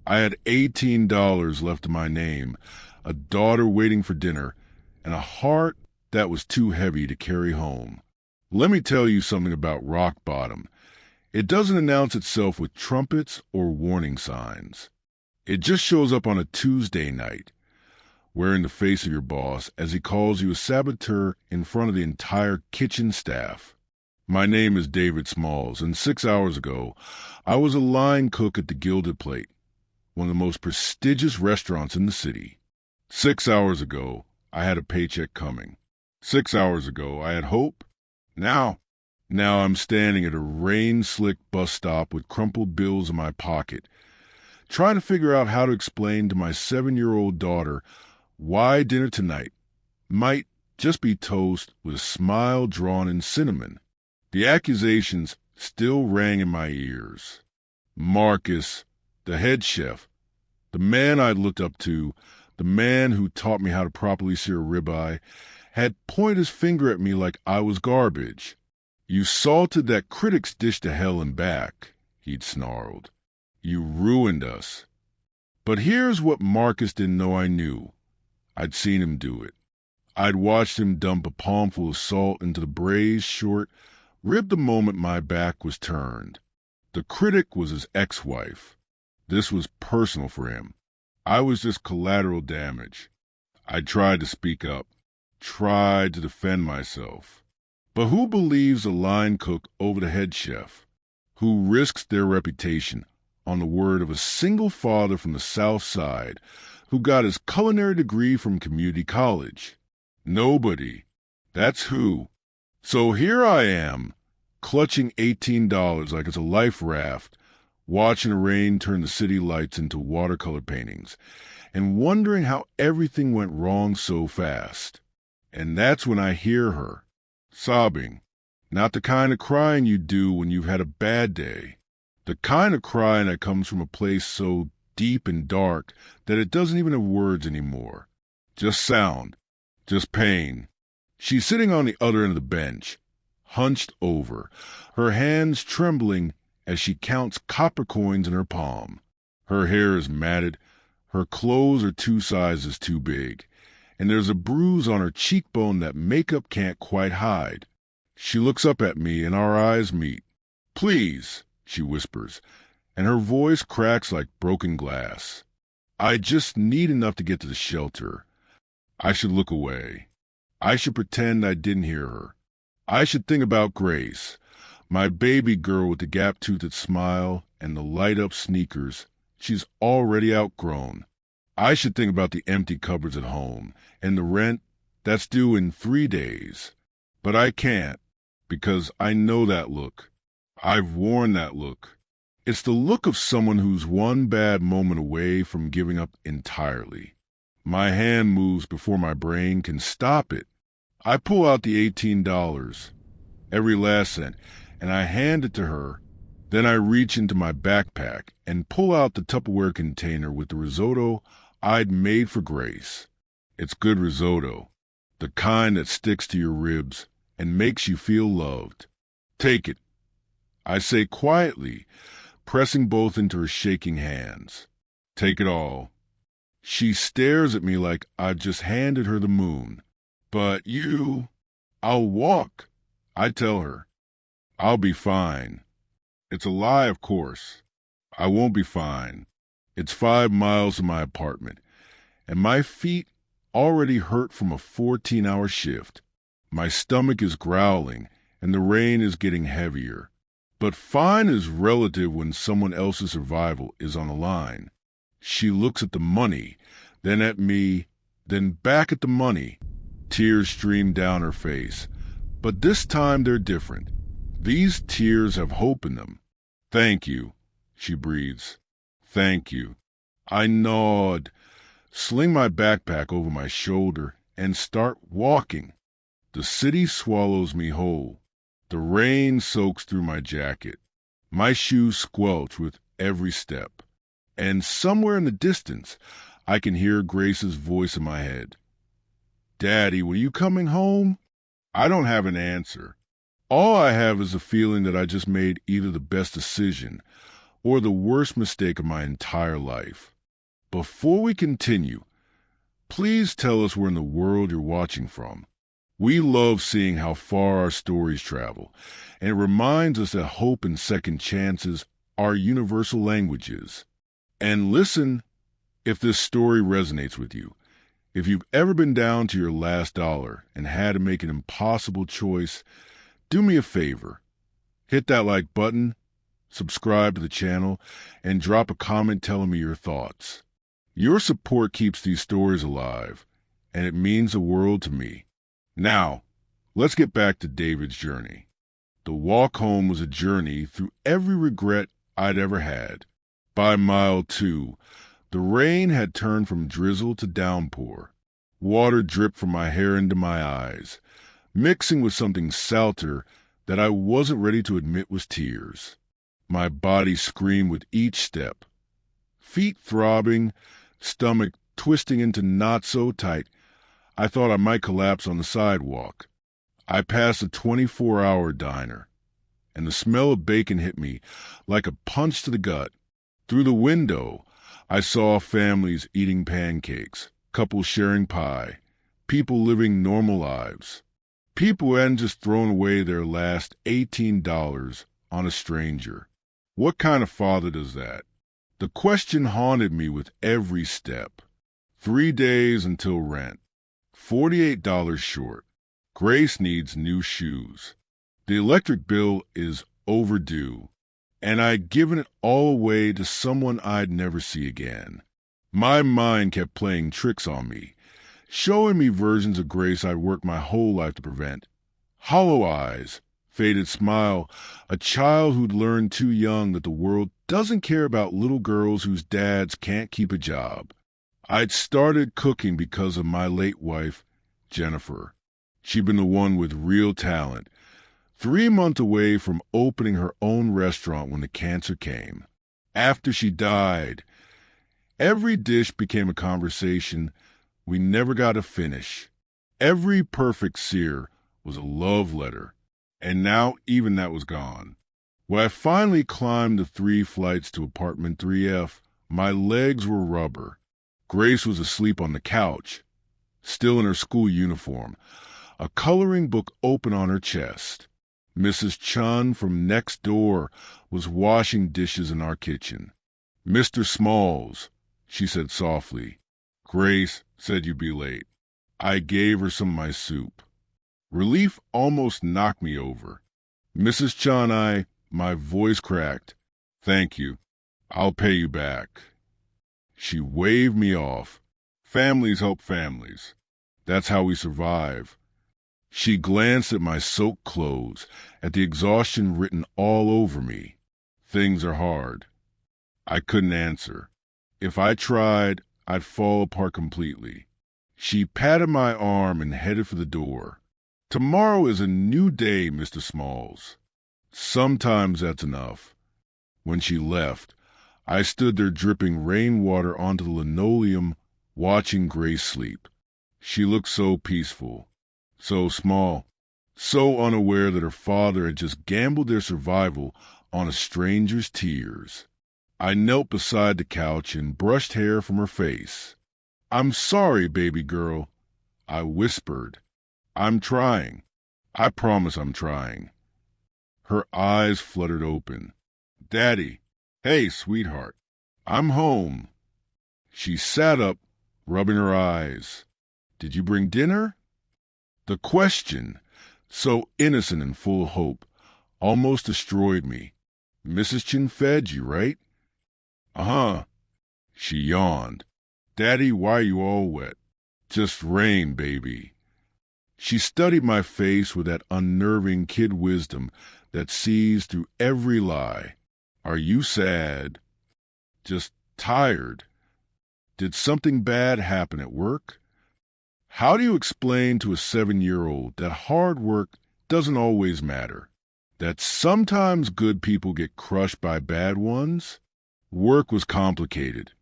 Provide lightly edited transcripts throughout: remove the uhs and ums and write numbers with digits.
I had $18 left in my name, a daughter waiting for dinner, and a heart that was too heavy to carry home. Let me tell you something about rock bottom. It doesn't announce itself with trumpets or warning signs. It just shows up on a Tuesday night, wearing the face of your boss as he calls you a saboteur in front of the entire kitchen staff. My name is David Smalls, and 6 hours ago, I was a line cook at the Gilded Plate, one of the most prestigious restaurants in the city. 6 hours ago, I had a paycheck coming. 6 hours ago, I had hope. Now I'm standing at a rain-slicked bus stop with crumpled bills in my pocket, trying to figure out how to explain to my 7-year-old daughter why dinner tonight might just be toast with a smile drawn in cinnamon. The accusations still rang in my ears. Marcus, the head chef, the man I'd looked up to, the man who taught me how to properly sear a ribeye, had pointed his finger at me like I was garbage. "You salted that critic's dish to hell and back," he'd snarled. "You ruined us." But here's what Marcus didn't know I knew. I'd seen him do it. I'd watched him dump a palmful of salt into the braised short rib the moment my back was turned. The critic was his ex-wife. This was personal for him. I was just collateral damage. I tried to speak up, tried to defend myself. But who believes a line cook over the head chef? Who risks their reputation on the word of a single father from the South Side who got his culinary degree from community college? Nobody. That's who. So here I am, clutching $18 like it's a life raft, watching the rain turn the city lights into watercolor paintings, and wondering how everything went wrong so fast. And that's when I hear her, sobbing. Not the kind of crying you do when you've had a bad day. The kind of crying that comes from a place so deep and dark that it doesn't even have words anymore. Just sound. Just pain. She's sitting on the other end of the bench, hunched over, her hands trembling as she counts copper coins in her palm. Her hair is matted, her clothes are 2 sizes too big, and there's a bruise on her cheekbone that makeup can't quite hide. She looks up at me and our eyes meet. "Please," she whispers, and her voice cracks like broken glass. "I just need enough to get to the shelter. I should look away. I should pretend I didn't hear her. I should think about Grace, my baby girl with the gap-toothed smile and the light-up sneakers she's already outgrown. I should think about the empty cupboards at home and the rent that's due in 3 days. But I can't, because I know that look. I've worn that look. It's the look of someone who's one bad moment away from giving up entirely. My hand moves before my brain can stop it. I pull out the $18, every last cent, and I hand it to her. Then I reach into my backpack and pull out the Tupperware container with the risotto I'd made for Grace. It's good risotto, the kind that sticks to your ribs and makes you feel loved. "Take it," I say quietly, pressing both into her shaking hands. "Take it all." She stares at me like I've just handed her the moon. "But you—" "I'll walk," I tell her. "I'll be fine." It's a lie, of course. I won't be fine. It's 5 miles to my apartment, and my feet already hurt from a 14-hour shift. My stomach is growling, and the rain is getting heavier. But fine is relative when someone else's survival is on the line. She looks at the money, then at me, then back at the money. Tears stream down her face. But this time they're different. These tears have hope in them. "Thank you," she breathes. "Thank you." I nod, sling my backpack over my shoulder, and start walking. The city swallows me whole. The rain soaks through my jacket. My shoes squelch with every step. And somewhere in the distance, I can hear Grace's voice in my head. "Daddy, were you coming home?" I don't have an answer. All I have is a feeling that I just made either the best decision or the worst mistake of my entire life? Before we continue, please tell us where in the world you're watching from. We love seeing how far our stories travel, and it reminds us that hope and second chances are universal languages. And listen if this story resonates with you. If you've ever been down to your last dollar and had to make an impossible choice, do me a favor. Hit that like button, subscribe to the channel, and drop a comment telling me your thoughts. Your support keeps these stories alive, and it means the world to me. Now, let's get back to David's journey. The walk home was a journey through every regret I'd ever had. By mile 2, the rain had turned from drizzle to downpour. Water dripped from my hair into my eyes, mixing with something salter that I wasn't ready to admit was tears. My body screamed with each step. Feet throbbing, stomach twisting into knots so tight I thought I might collapse on the sidewalk. I passed a 24-hour diner, and the smell of bacon hit me like a punch to the gut. Through the window, I saw families eating pancakes, couples sharing pie, people living normal lives. People who hadn't just thrown away their last $18 on a stranger. What kind of father does that? The question haunted me with every step. 3 days until rent. $48 short. Grace needs new shoes. The electric bill is overdue, and I'd given it all away to someone I'd never see again. My mind kept playing tricks on me, showing me versions of Grace I'd worked my whole life to prevent. Hollow eyes, faded smile, a child who'd learned too young that the world doesn't care about little girls whose dads can't keep a job. I'd started cooking because of my late wife, Jennifer. She'd been the one with real talent, 3 months away from opening her own restaurant when the cancer came. After she died, every dish became a conversation we never got to finish. Every perfect sear was a love letter, and now even that was gone. When I finally climbed the 3 flights to apartment 3F, my legs were rubber. Grace was asleep on the couch, still in her school uniform, a coloring book open on her chest. Mrs. Chun from next door was washing dishes in our kitchen. "Mr. Smalls," she said softly. "Grace said you'd be late." I gave her some of my soup. Relief almost knocked me over. "Mrs. Chun, my voice cracked. Thank you. I'll pay you back." She waved me off. Families help families. That's how we survive. She glanced at my soaked clothes, at the exhaustion written all over me. Things are hard. I couldn't answer. If I tried, I'd fall apart completely. She patted my arm and headed for the door. "Tomorrow is a new day, Mr. Smalls." Sometimes that's enough. When she left, I stood there dripping rainwater onto the linoleum, watching Grace sleep. She looked so peaceful, so small, so unaware that her father had just gambled their survival on a stranger's tears. I knelt beside the couch and brushed hair from her face. "I'm sorry, baby girl," I whispered. "I'm trying. I promise I'm trying." Her eyes fluttered open. "Daddy. Hey, sweetheart. I'm home." She sat up, rubbing her eyes. "Did you bring dinner?" The question, so innocent and full of hope, almost destroyed me. "Mrs. Chin fed you, right?" "Uh-huh." She yawned. "Daddy, why are you all wet?" "Just rain, baby." She studied my face with that unnerving kid wisdom that sees through every lie. "Are you sad?" "Just tired." "Did something bad happen at work?" How do you explain to a 7-year-old that hard work doesn't always matter? That sometimes good people get crushed by bad ones? Work was complicated.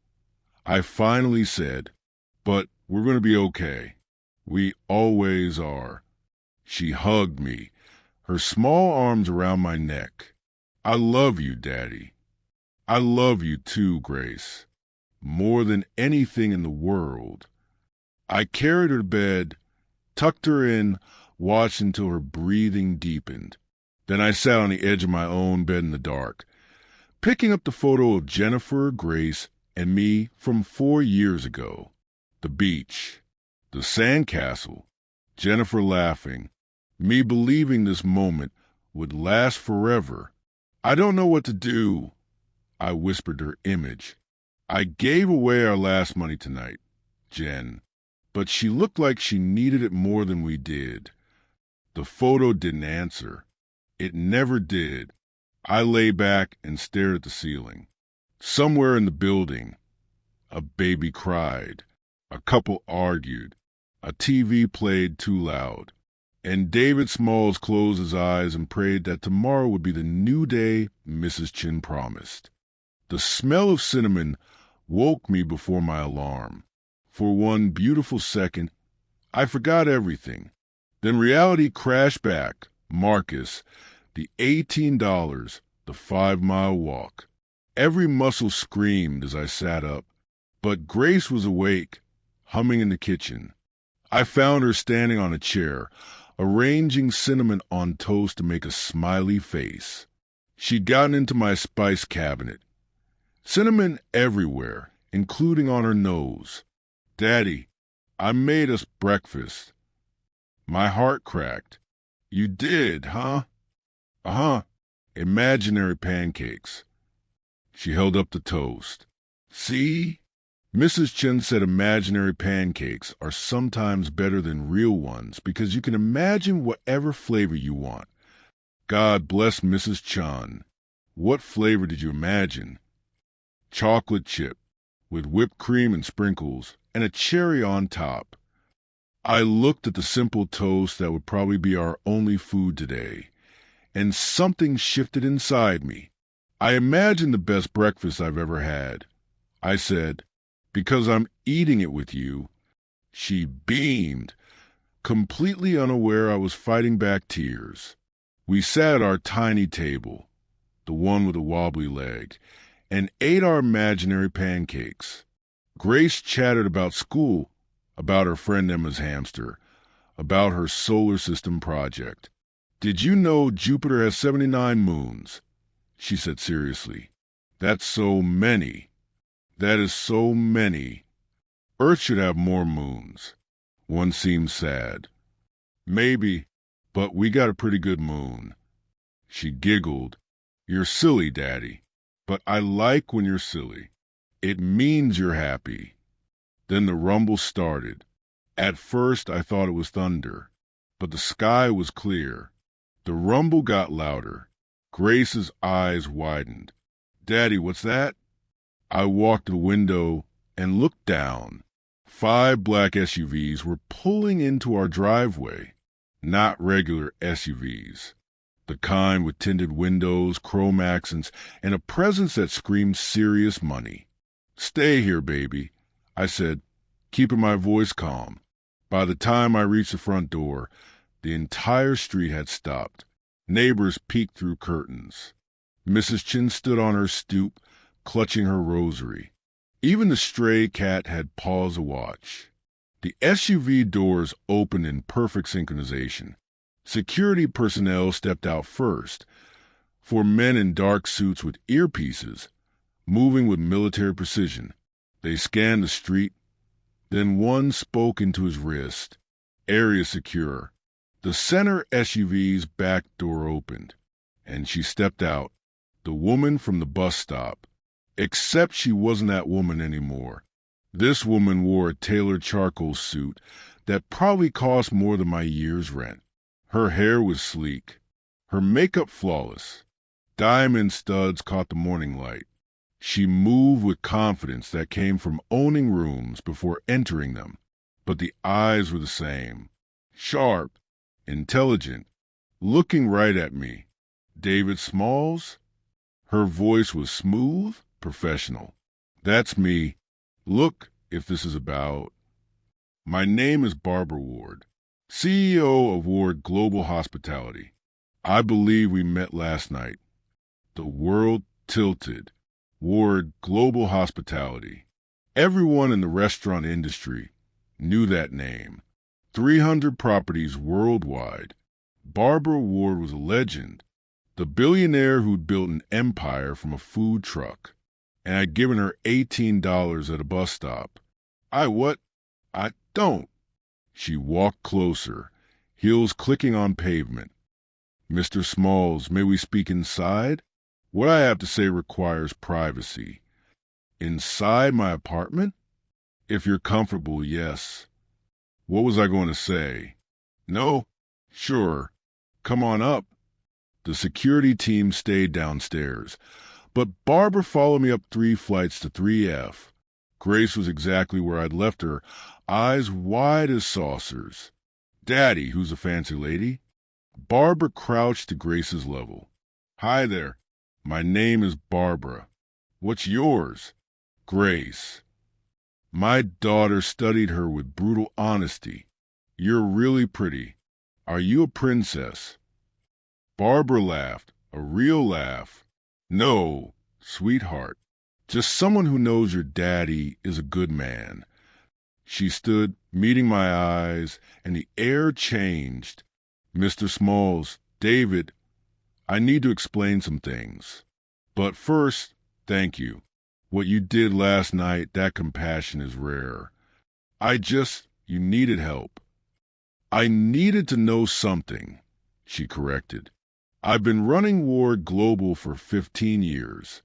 I finally said, "But we're going to be okay. We always are." She hugged me, her small arms around my neck. "I love you, Daddy." I love you too, Grace. More than anything in the world. I carried her to bed, tucked her in, watched until her breathing deepened. Then I sat on the edge of my own bed in the dark, picking up the photo of Jennifer, Grace, and me from 4 years ago. The beach, the sandcastle, Jennifer laughing, me believing this moment would last forever. I don't know what to do, I whispered her image. I gave away our last money tonight, Jen, but she looked like she needed it more than we did. The photo didn't answer. It never did. I lay back and stared at the ceiling. Somewhere in the building, a baby cried, a couple argued, a TV played too loud, and David Smalls closed his eyes and prayed that tomorrow would be the new day Mrs. Chin promised. The smell of cinnamon woke me before my alarm. For one beautiful second, I forgot everything. Then reality crashed back. Marcus, the $18, the 5-mile walk. Every muscle screamed as I sat up, but Grace was awake, humming in the kitchen. I found her standing on a chair, arranging cinnamon on toast to make a smiley face. She'd gotten into my spice cabinet. Cinnamon everywhere, including on her nose. Daddy, I made us breakfast. My heart cracked. You did, huh? Uh-huh. Imaginary pancakes. She held up the toast. See? Mrs. Chen said imaginary pancakes are sometimes better than real ones because you can imagine whatever flavor you want. God bless Mrs. Chan. What flavor did you imagine? Chocolate chip, with whipped cream and sprinkles, and a cherry on top. I looked at the simple toast that would probably be our only food today, and something shifted inside me. I imagined the best breakfast I've ever had. I said, because I'm eating it with you. She beamed, completely unaware I was fighting back tears. We sat at our tiny table, the one with a wobbly leg, and ate our imaginary pancakes. Grace chattered about school, about her friend Emma's hamster, about her solar system project. Did you know Jupiter has 79 moons? She said seriously. That's so many. That is so many. Earth should have more moons. One seemed sad. Maybe, but we got a pretty good moon. She giggled. You're silly, Daddy. But I like when you're silly. It means you're happy. Then the rumble started. At first I thought it was thunder, but the sky was clear. The rumble got louder. Grace's eyes widened. Daddy, what's that? I walked to the window and looked down. 5 black SUVs were pulling into our driveway. Not regular SUVs. The kind with tinted windows, chrome accents, and a presence that screamed serious money. Stay here, baby, I said, keeping my voice calm. By the time I reached the front door, the entire street had stopped. Neighbors peeked through curtains. Mrs. Chin stood on her stoop, clutching her rosary. Even the stray cat had paused to watch. The SUV doors opened in perfect synchronization. Security personnel stepped out first, 4 men in dark suits with earpieces, moving with military precision. They scanned the street. Then one spoke into his wrist. Area secure. The center SUV's back door opened, and she stepped out, the woman from the bus stop. Except she wasn't that woman anymore. This woman wore a tailored charcoal suit that probably cost more than my year's rent. Her hair was sleek, her makeup flawless. Diamond studs caught the morning light. She moved with confidence that came from owning rooms before entering them, but the eyes were the same. Sharp, intelligent, looking right at me. David Smalls? Her voice was smooth, professional. That's me. Look, if this is about... My name is Barbara Ward, CEO of Ward Global Hospitality. I believe we met last night. The world tilted. Ward Global Hospitality. Everyone in the restaurant industry knew that name. 300 properties worldwide. Barbara Ward was a legend, the billionaire who'd built an empire from a food truck. And I'd given her $18 at a bus stop. What? I don't. She walked closer, heels clicking on pavement. Mr. Smalls, may we speak inside? What I have to say requires privacy. Inside my apartment? If you're comfortable, yes. What was I going to say? No? Sure. Come on up. The security team stayed downstairs, but Barbara followed me up 3 flights to 3F. Grace was exactly where I'd left her, eyes wide as saucers. Daddy, who's a fancy lady? Barbara crouched to Grace's level. Hi there. My name is Barbara. What's yours? Grace. My daughter studied her with brutal honesty. You're really pretty. Are you a princess? Barbara laughed, a real laugh. No, sweetheart. Just someone who knows your daddy is a good man. She stood, meeting my eyes, and the air changed. Mr. Smalls, David, I need to explain some things. But first, thank you. What you did last night, that compassion is rare. You needed help. I needed to know something, she corrected. I've been running Ward Global for 15 years.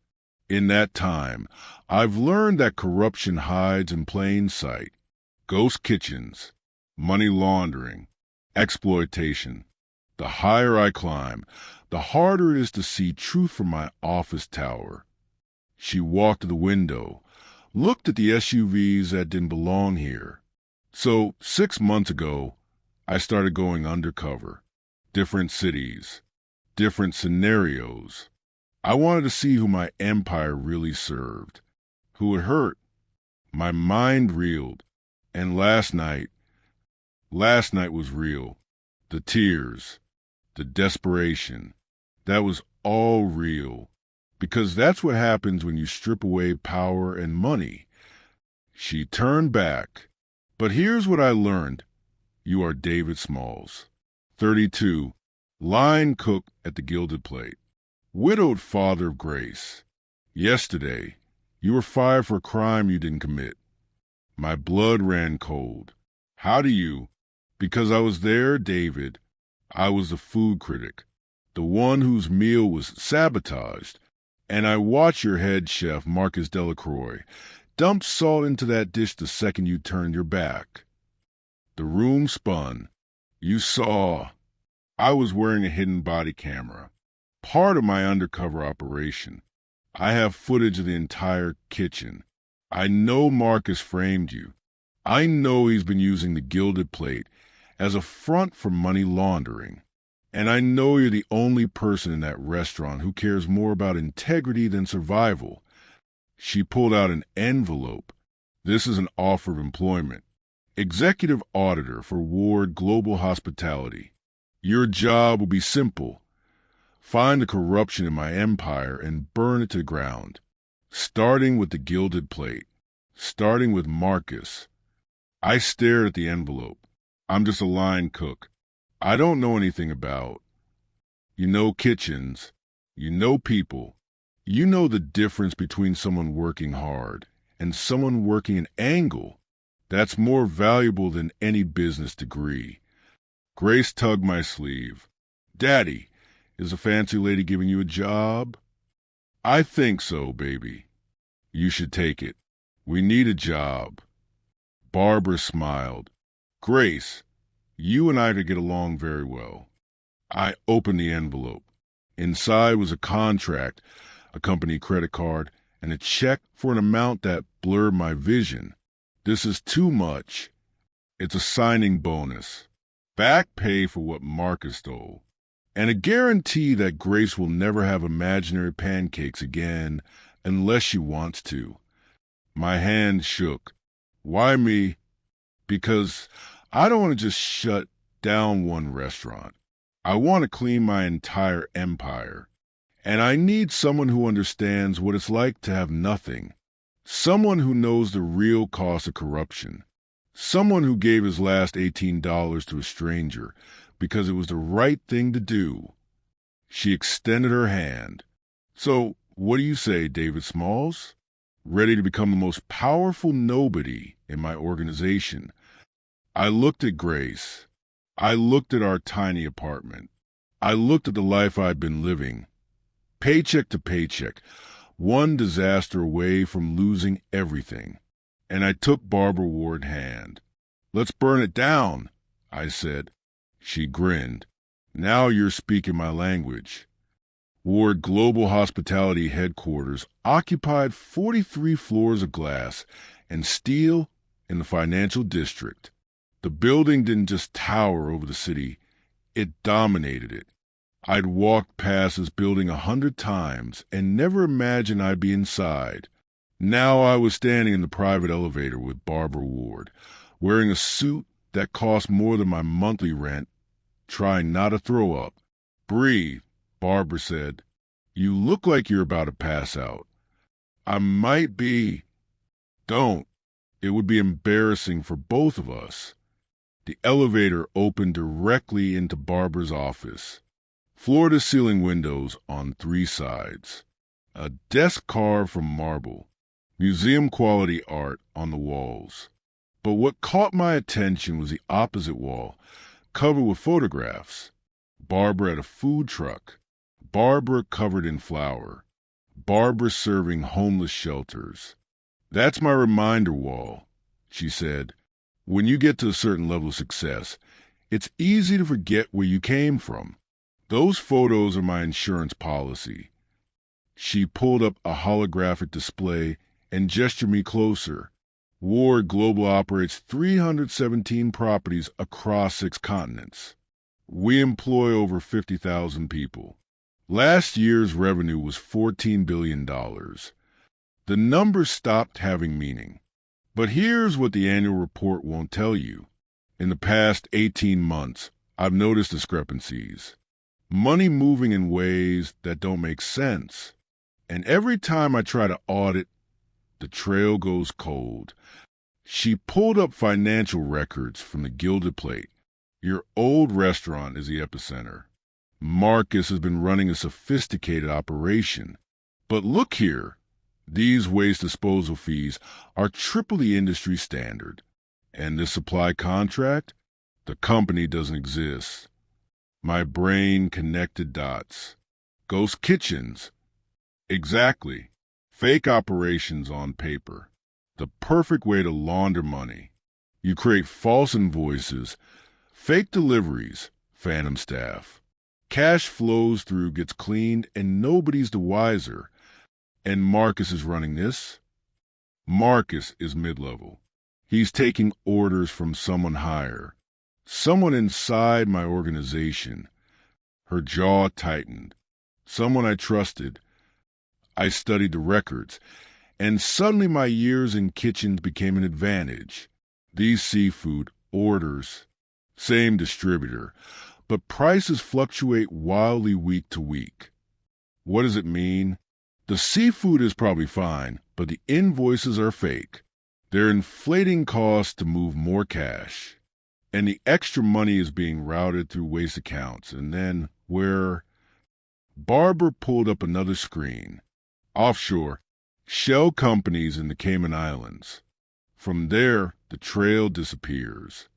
In that time, I've learned that corruption hides in plain sight. Ghost kitchens, money laundering, exploitation. The higher I climb, the harder it is to see truth from my office tower. She walked to the window, looked at the SUVs that didn't belong here. So 6 months ago, I started going undercover. Different cities, different scenarios. I wanted to see who my empire really served, who it hurt. My mind reeled, and last night was real. The tears, the desperation, that was all real, because that's what happens when you strip away power and money. She turned back. But here's what I learned. You are David Smalls, 32, line cook at the Gilded Plate, widowed father of Grace. Yesterday, you were fired for a crime you didn't commit. My blood ran cold. How do you? Because I was there, David. I was the food critic, the one whose meal was sabotaged, and I watched your head chef, Marcus Delacroix, dump salt into that dish the second you turned your back. The room spun. You saw. I was wearing a hidden body camera, part of my undercover operation. I have footage of the entire kitchen. I know Marcus framed you. I know he's been using the Gilded Plate as a front for money laundering. And I know you're the only person in that restaurant who cares more about integrity than survival. She pulled out an envelope. This is an offer of employment. Executive Auditor for Ward Global Hospitality. Your job will be simple. Find the corruption in my empire and burn it to the ground. Starting with the Gilded Plate. Starting with Marcus. I stared at the envelope. I'm just a line cook. I don't know anything about. You know kitchens. You know people. You know the difference between someone working hard and someone working an angle. That's more valuable than any business degree. Grace tugged my sleeve. Daddy, is a fancy lady giving you a job? I think so, baby. You should take it. We need a job. Barbara smiled. Grace, you and I could get along very well. I opened the envelope. Inside was a contract, a company credit card, and a check for an amount that blurred my vision. This is too much. It's a signing bonus. Back pay for what Marcus stole. And a guarantee that Grace will never have imaginary pancakes again unless she wants to. My hand shook. Why me? Because I don't want to just shut down one restaurant. I want to clean my entire empire. And I need someone who understands what it's like to have nothing. Someone who knows the real cost of corruption. Someone who gave his last $18 to a stranger because it was the right thing to do. She extended her hand. So, what do you say, David Smalls? Ready to become the most powerful nobody in my organization? I looked at Grace. I looked at our tiny apartment. I looked at the life I'd been living. Paycheck to paycheck, one disaster away from losing everything. And I took Barbara Ward's hand. "Let's burn it down," I said. She grinned. "Now you're speaking my language." Ward Global Hospitality Headquarters occupied 43 floors of glass and steel in the financial district. The building didn't just tower over the city, it dominated it. I'd walked past this building 100 times and never imagined I'd be inside. Now I was standing in the private elevator with Barbara Ward, wearing a suit that cost more than my monthly rent, trying not to throw up. "Breathe," Barbara said. "You look like you're about to pass out." "I might be." "Don't. It would be embarrassing for both of us." The elevator opened directly into Barbara's office. Floor-to-ceiling windows on 3 sides. A desk carved from marble. Museum-quality art on the walls. But what caught my attention was the opposite wall, covered with photographs. Barbara at a food truck. Barbara covered in flour. Barbara serving homeless shelters. "That's my reminder wall," she said. "When you get to a certain level of success, it's easy to forget where you came from. Those photos are my insurance policy." She pulled up a holographic display and gestured me closer. Ward Global operates 317 properties across 6 continents. We employ over 50,000 people. Last year's revenue was $14 billion. The numbers stopped having meaning. But here's what the annual report won't tell you. In the past 18 months, I've noticed discrepancies. Money moving in ways that don't make sense. And every time I try to audit, the trail goes cold. She pulled up financial records from the Gilded Plate. Your old restaurant is the epicenter. Marcus has been running a sophisticated operation. But look here. These waste disposal fees are triple the industry standard. And this supply contract? The company doesn't exist. My brain connected dots. Ghost kitchens. Exactly. Fake operations on paper. The perfect way to launder money. You create false invoices, fake deliveries, phantom staff. Cash flows through, gets cleaned, and nobody's the wiser. And Marcus is running this? Marcus is mid-level. He's taking orders from someone higher. Someone inside my organization. Her jaw tightened. Someone I trusted. I studied the records, and suddenly my years in kitchens became an advantage. These seafood orders, same distributor, but prices fluctuate wildly week to week. What does it mean? The seafood is probably fine, but the invoices are fake. They're inflating costs to move more cash. And the extra money is being routed through waste accounts. And then Barbara pulled up another screen. Offshore, shell companies in the Cayman Islands. From there, the trail disappears.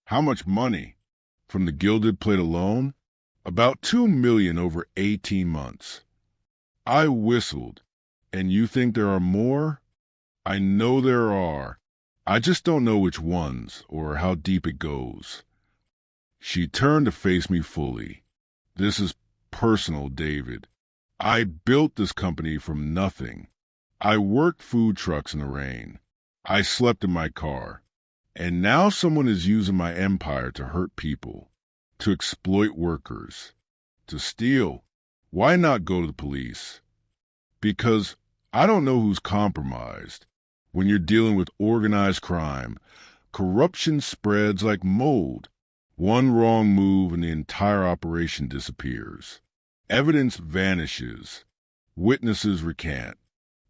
How much money? From the Gilded Plate alone? About $2 million over 18 months. I whistled. And you think there are more? I know there are. I just don't know which ones or how deep it goes. She turned to face me fully. This is personal, David. I built this company from nothing. I worked food trucks in the rain. I slept in my car. And now someone is using my empire to hurt people, to exploit workers, to steal. Why not go to the police? Because I don't know who's compromised. When you're dealing with organized crime, corruption spreads like mold. One wrong move and the entire operation disappears. Evidence vanishes. Witnesses recant.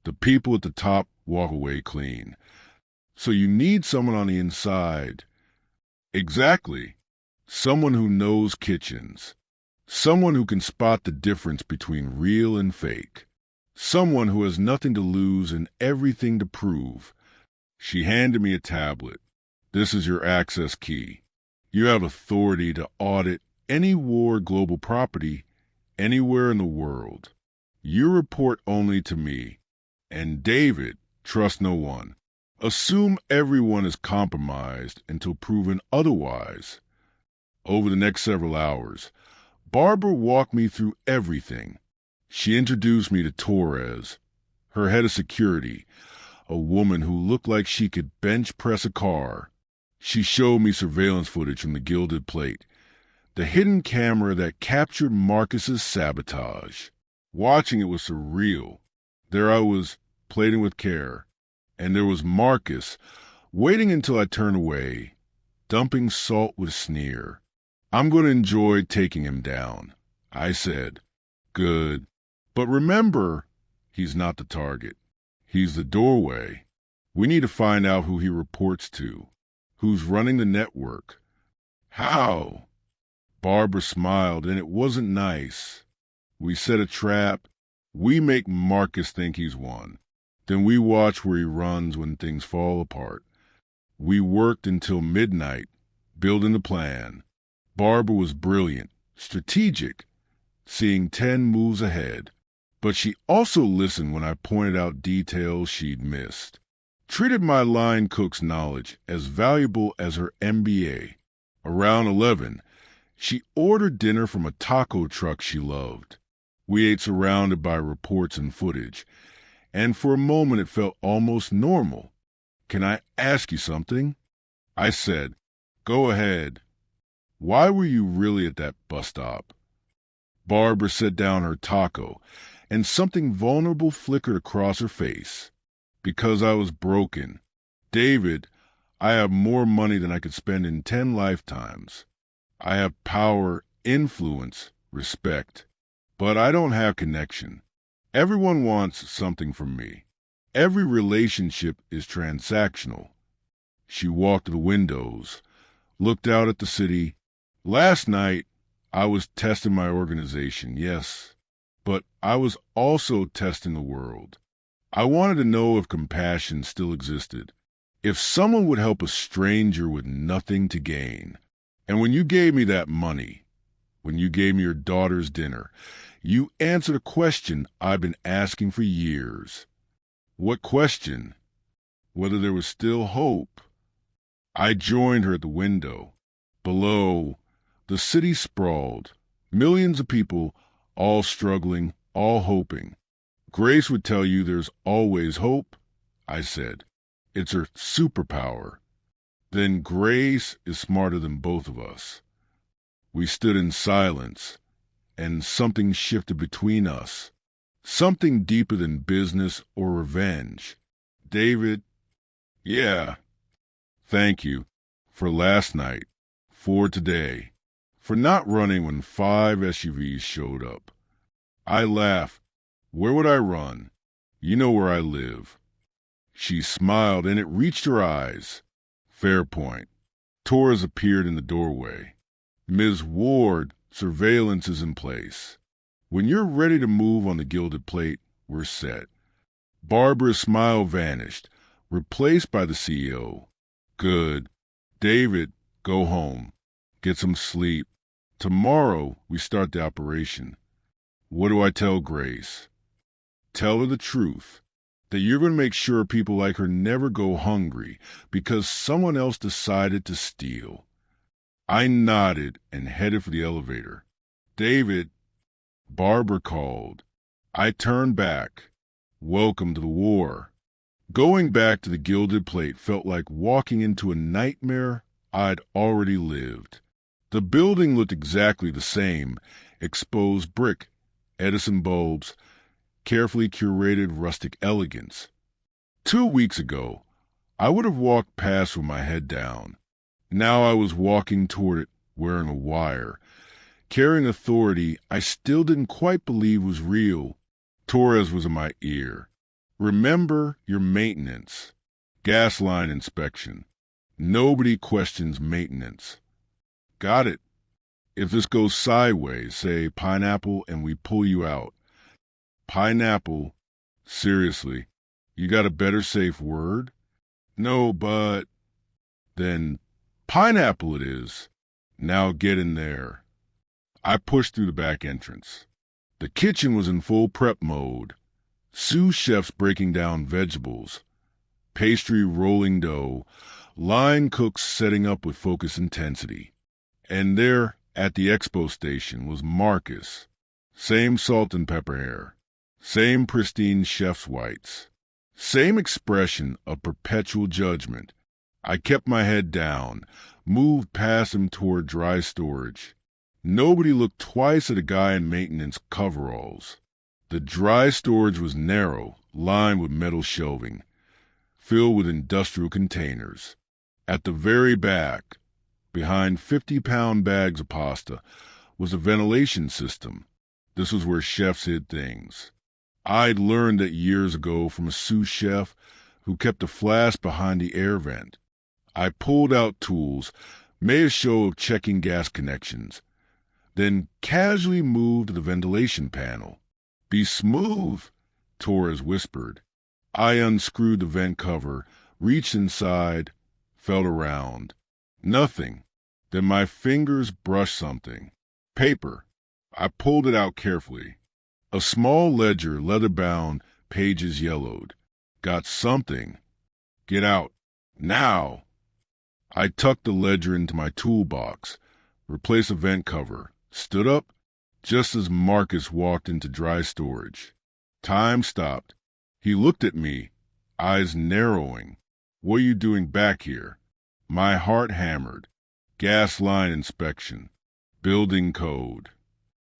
The people at the top walk away clean. So you need someone on the inside. Exactly. Someone who knows kitchens. Someone who can spot the difference between real and fake. Someone who has nothing to lose and everything to prove. She handed me a tablet. This is your access key. You have authority to audit any war global property anywhere in the world. You report only to me. And David, trust no one. Assume everyone is compromised until proven otherwise. Over the next several hours, Barbara walked me through everything. She introduced me to Torres, her head of security, a woman who looked like she could bench press a car. She showed me surveillance footage from the Gilded Plate, the hidden camera that captured Marcus's sabotage. Watching it was surreal. There I was, plating with care, and there was Marcus, waiting until I turned away, dumping salt with a sneer. I'm going to enjoy taking him down, I said. Good. But remember, he's not the target. He's the doorway. We need to find out who he reports to, who's running the network. How? Barbara smiled, and it wasn't nice. We set a trap. We make Marcus think he's won. Then we watch where he runs when things fall apart. We worked until midnight, building the plan. Barbara was brilliant, strategic, seeing 10 moves ahead. But she also listened when I pointed out details she'd missed. Treated my line cook's knowledge as valuable as her MBA. Around 11, she ordered dinner from a taco truck she loved. We ate surrounded by reports and footage, and for a moment it felt almost normal. Can I ask you something? I said, Go ahead. Why were you really at that bus stop? Barbara set down her taco, and something vulnerable flickered across her face. Because I was broken. David, I have more money than I could spend in 10 lifetimes. I have power, influence, respect. But I don't have connection. Everyone wants something from me. Every relationship is transactional. She walked to the windows, looked out at the city. Last night, I was testing my organization, yes, but I was also testing the world. I wanted to know if compassion still existed, if someone would help a stranger with nothing to gain. And when you gave me that money, when you gave me your daughter's dinner, you answered a question I've been asking for years. What question? Whether there was still hope. I joined her at the window. Below, the city sprawled, millions of people, all struggling, all hoping. Grace would tell you there's always hope, I said. It's her superpower. Then Grace is smarter than both of us. We stood in silence, and something shifted between us. Something deeper than business or revenge. David, yeah, thank you for last night, for today, for not running when 5 SUVs showed up. I laughed. Where would I run? You know where I live. She smiled, and it reached her eyes. Fair point. Torres appeared in the doorway. Ms. Ward, surveillance is in place. When you're ready to move on the Gilded Plate, we're set. Barbara's smile vanished, replaced by the CEO. Good. David, go home. Get some sleep. Tomorrow, we start the operation. What do I tell Grace? Tell her the truth, that you're going to make sure people like her never go hungry because someone else decided to steal. I nodded and headed for the elevator. David, Barbara called. I turned back. Welcome to the war. Going back to the Gilded Plate felt like walking into a nightmare I'd already lived. The building looked exactly the same, exposed brick, Edison bulbs, carefully curated rustic elegance. 2 weeks ago, I would have walked past with my head down. Now I was walking toward it wearing a wire, Carrying authority I still didn't quite believe was real. Torres was in my ear. Remember your maintenance. Gas line inspection. Nobody questions maintenance. Got it. If this goes sideways, say pineapple, and we pull you out. Pineapple? Seriously, you got a better safe word? No, but... Then pineapple it is. Now get in there. I pushed through the back entrance. The kitchen was in full prep mode. Sous chefs breaking down vegetables, pastry rolling dough, line cooks setting up with focus intensity. And there, at the expo station, was Marcus. Same salt and pepper hair, same pristine chef's whites, same expression of perpetual judgment. I kept my head down, moved past him toward dry storage. Nobody looked twice at a guy in maintenance coveralls. The dry storage was narrow, lined with metal shelving, filled with industrial containers. At the very back, behind 50-pound bags of pasta, was a ventilation system. This was where chefs hid things. I'd learned that years ago from a sous chef who kept a flask behind the air vent. I pulled out tools, made a show of checking gas connections, then casually moved to the ventilation panel. "Be smooth," Torres whispered. I unscrewed the vent cover, reached inside, felt around. Nothing. Then my fingers brushed something. Paper. I pulled it out carefully. A small ledger, leather-bound, pages yellowed. Got something. Get out. Now. I tucked the ledger into my toolbox, replaced the vent cover, stood up, just as Marcus walked into dry storage. Time stopped. He looked at me, eyes narrowing. "What are you doing back here?" My heart hammered. Gas line inspection. Building code.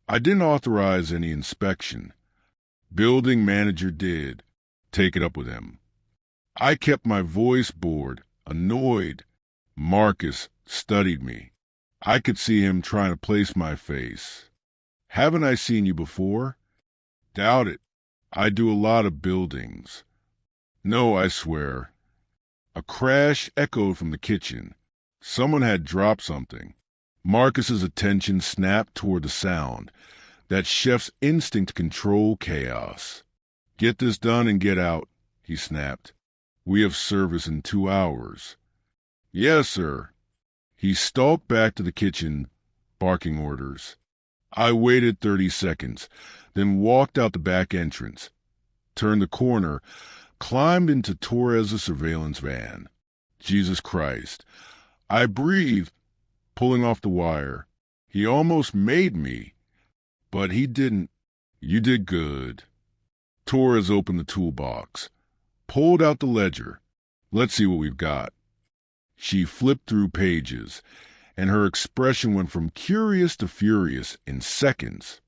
I didn't authorize any inspection. Building manager did. Take it up with him. I kept my voice bored, annoyed. Marcus studied me. I could see him trying to place my face. "Haven't I seen you before?" "Doubt it. I do a lot of buildings." "No, I swear." A crash echoed from the kitchen. Someone had dropped something. Marcus's attention snapped toward the sound, that chef's instinct to control chaos. "Get this done and get out," he snapped. "We have service in 2 hours." "Yes, sir." He stalked back to the kitchen, barking orders. I waited 30 seconds, then walked out the back entrance, turned the corner, climbed into Torres' surveillance van. Jesus Christ. I breathed, pulling off the wire. He almost made me, but he didn't. "You did good." Torres opened the toolbox, pulled out the ledger. "Let's see what we've got." She flipped through pages, and her expression went from curious to furious in seconds.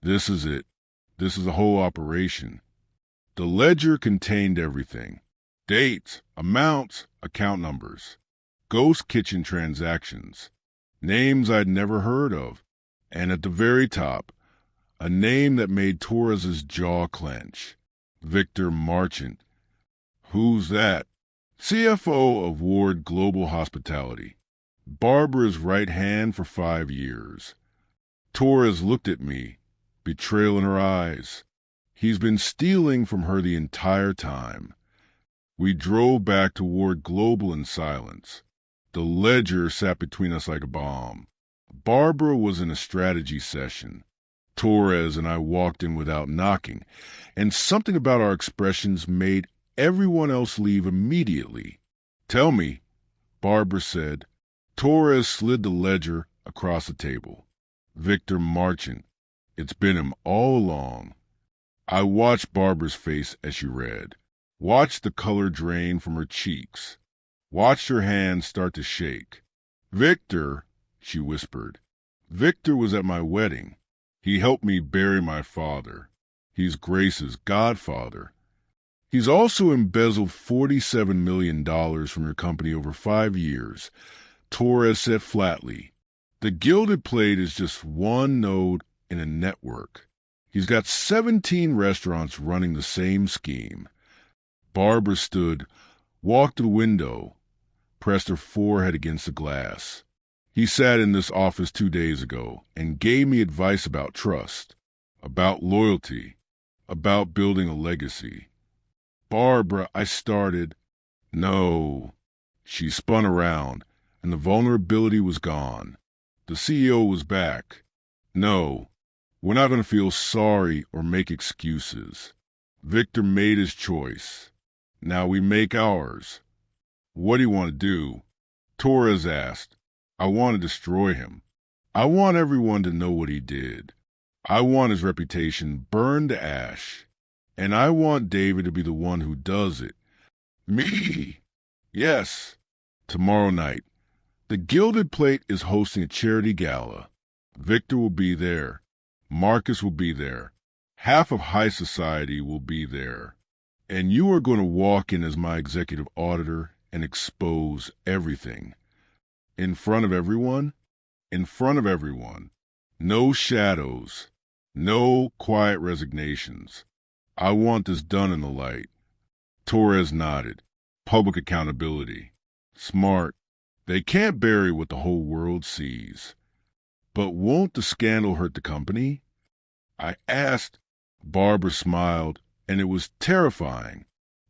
"This is it. This is the whole operation." The ledger contained everything. Dates, amounts, account numbers, ghost kitchen transactions, names I'd never heard of, and at the very top, a name that made Torres's jaw clench. Victor Marchant. Who's that? CFO of Ward Global Hospitality. Barbara's right hand for 5 years. Torres looked at me, betrayal in her eyes. He's been stealing from her the entire time. We drove back to Ward Global in silence. The ledger sat between us like a bomb. Barbara was in a strategy session. Torres and I walked in without knocking, and something about our expressions made everyone else leave immediately. "Tell me," Barbara said. Torres slid the ledger across the table. "Victor Marchant. It's been him all along." I watched Barbara's face as she read, watched the color drain from her cheeks, watched her hands start to shake. "Victor," she whispered. "Victor was at my wedding. He helped me bury my father. He's Grace's godfather. He's also embezzled $47 million from your company over 5 years." Torres said flatly. The Gilded Plate is just one node in a network. He's got 17 restaurants running the same scheme. Barbara stood, walked to the window, pressed her forehead against the glass. He sat in this office 2 days ago and gave me advice about trust, about loyalty, about building a legacy. Barbara, I started. No. She spun around, and the vulnerability was gone. The CEO was back. No, we're not going to feel sorry or make excuses. Victor made his choice. Now we make ours. What do you want to do? Torres asked. I want to destroy him. I want everyone to know what he did. I want his reputation burned to ash. And I want David to be the one who does it. Me? Yes. Tomorrow night. The Gilded Plate is hosting a charity gala. Victor will be there. Marcus will be there. Half of high society will be there. And you are going to walk in as my executive auditor and expose everything. In front of everyone? In front of everyone. No shadows. No quiet resignations. I want this done in the light. Torres nodded. Public accountability. Smart. They can't bury what the whole world sees. But won't the scandal hurt the company? I asked. Barbara smiled, and it was terrifying.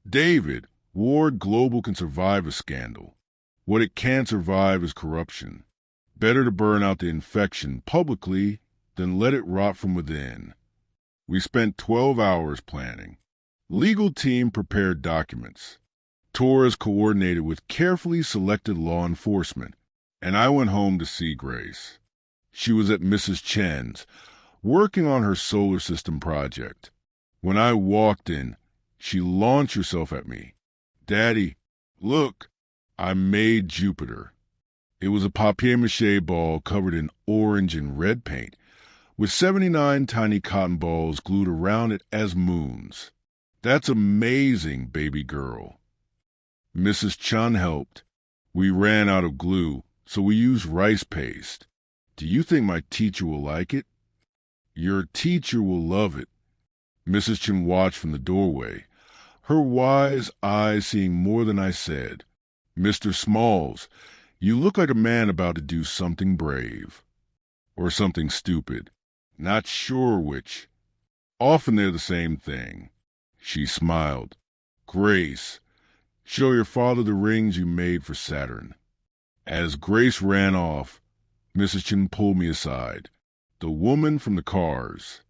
David, Ward Global can survive a scandal. What it can't survive is corruption. Better to burn out the infection publicly than let it rot from within. We spent 12 hours planning. Legal team prepared documents. Torres coordinated with carefully selected law enforcement, and I went home to see Grace. She was at Mrs. Chen's, working on her solar system project. When I walked in, she launched herself at me. Daddy, look, I made Jupiter. It was a papier-mâché ball covered in orange and red paint, with 79 tiny cotton balls glued around it as moons. That's amazing, baby girl. Mrs. Chun helped. We ran out of glue, so we used rice paste. Do you think my teacher will like it? Your teacher will love it. Mrs. Chun watched from the doorway, her wise eyes seeing more than I said. Mr. Smalls, you look like a man about to do something brave. Or something stupid. Not sure which. Often they're the same thing. She smiled. Grace, show your father the rings you made for Saturn. As Grace ran off, Mrs. Chin pulled me aside. The woman from the cars.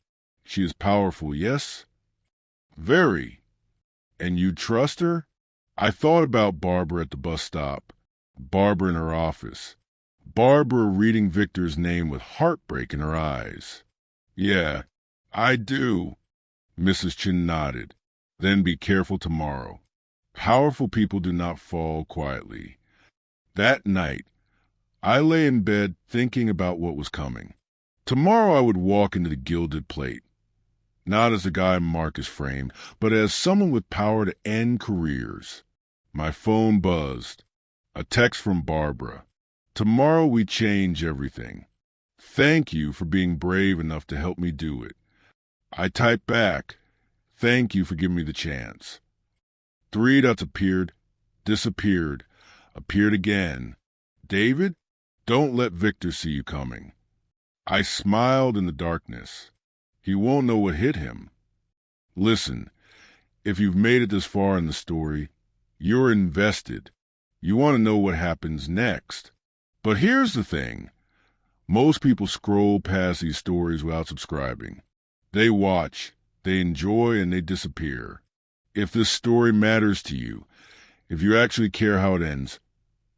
She is powerful, yes? Very. And you trust her? I thought about Barbara at the bus stop. Barbara in her office. Barbara reading Victor's name with heartbreak in her eyes. Yeah, I do. Mrs. Chin nodded. Then be careful tomorrow. Powerful people do not fall quietly. That night, I lay in bed thinking about what was coming. Tomorrow I would walk into the Gilded Plate. Not as a guy Marcus framed, but as someone with power to end careers. My phone buzzed. A text from Barbara. Tomorrow we change everything. Thank you for being brave enough to help me do it. I typed back. Thank you for giving me the chance. 3 dots appeared, disappeared, appeared again. David, don't let Victor see you coming. I smiled in the darkness. He won't know what hit him. Listen, if you've made it this far in the story, you're invested. You want to know what happens next. But here's the thing. Most people scroll past these stories without subscribing. They watch, they enjoy, and they disappear. If this story matters to you, if you actually care how it ends,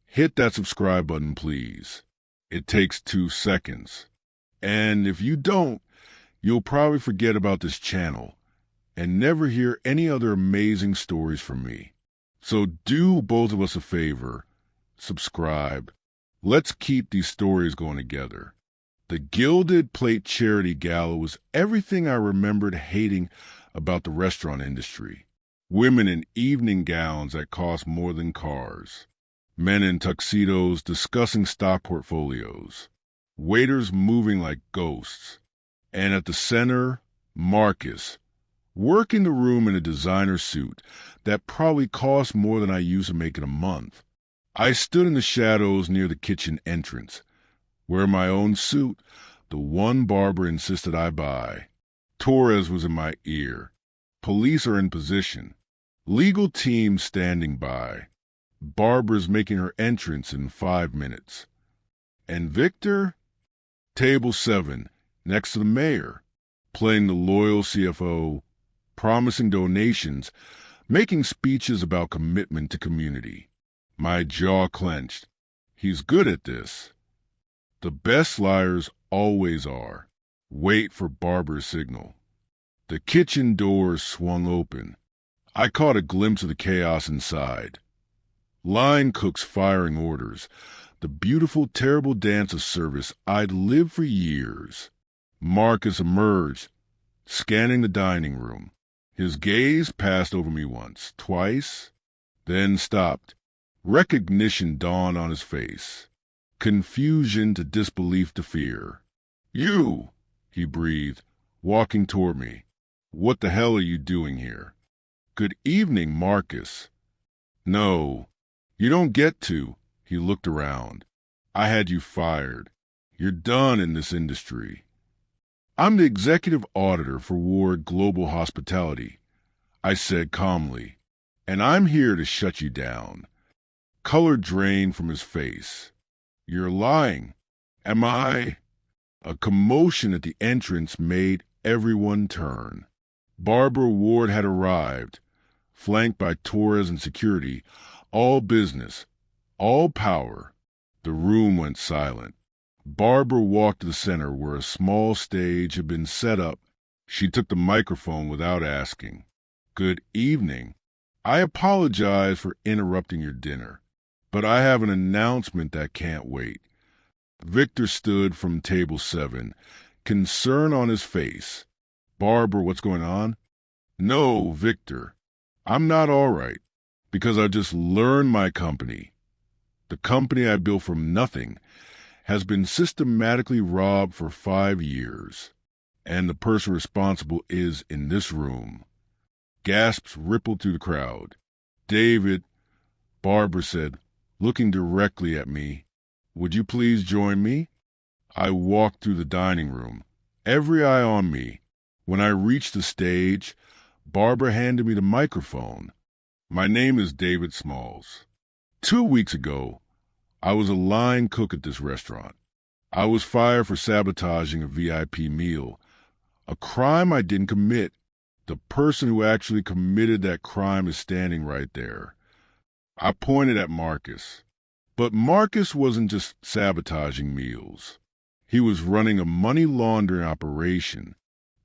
hit that subscribe button, please. It takes 2 seconds. And if you don't, you'll probably forget about this channel and never hear any other amazing stories from me. So do both of us a favor. Subscribe. Let's keep these stories going together. The Gilded Plate Charity Gala was everything I remembered hating about the restaurant industry. Women in evening gowns that cost more than cars. Men in tuxedos discussing stock portfolios. waiters moving like ghosts. And at the center, Marcus, working the room in a designer suit that probably cost more than I used to make in a month. I stood in the shadows near the kitchen entrance, wearing my own suit, the one Barbara insisted I buy. Torres was in my ear. Police are in position. Legal team standing by. Barbara's making her entrance in 5 minutes. And Victor? Table 7, next to the mayor, playing the loyal CFO, promising donations, making speeches about commitment to community. My jaw clenched. He's good at this. The best liars always are. Wait for Barbara's signal. The kitchen doors swung open. I caught a glimpse of the chaos inside. Line cooks firing orders. The beautiful, terrible dance of service I'd lived for years. Marcus emerged, scanning the dining room. His gaze passed over me once, twice, then stopped. Recognition dawned on his face. Confusion to disbelief to fear. "You!" he breathed, walking toward me. "What the hell are you doing here?" "Good evening, Marcus." "No, you don't get to." He looked around. "I had you fired. You're done in this industry." "I'm the executive auditor for Ward Global Hospitality," I said calmly, "and I'm here to shut you down." Color drained from his face. "You're lying." "Am I?" A commotion at the entrance made everyone turn. Barbara Ward had arrived, flanked by Torres and security, all business, all power. The room went silent. Barbara walked to the center where a small stage had been set up. She took the microphone without asking. "Good evening. I apologize for interrupting your dinner, but I have an announcement that can't wait." Victor stood from table 7, concern on his face. "Barbara, what's going on?" "No, Victor. I'm not all right, because I just learned my company, the company I built from nothing, has been systematically robbed for 5 years, and the person responsible is in this room." Gasps rippled through the crowd. "David," Barbara said, looking directly at me, "would you please join me?" I walked through the dining room, every eye on me. When I reached the stage, Barbara handed me the microphone. "My name is David Smalls. 2 weeks ago, I was a line cook at this restaurant. I was fired for sabotaging a VIP meal, a crime I didn't commit. The person who actually committed that crime is standing right there." I pointed at Marcus. But Marcus wasn't just sabotaging meals. He was running a money laundering operation,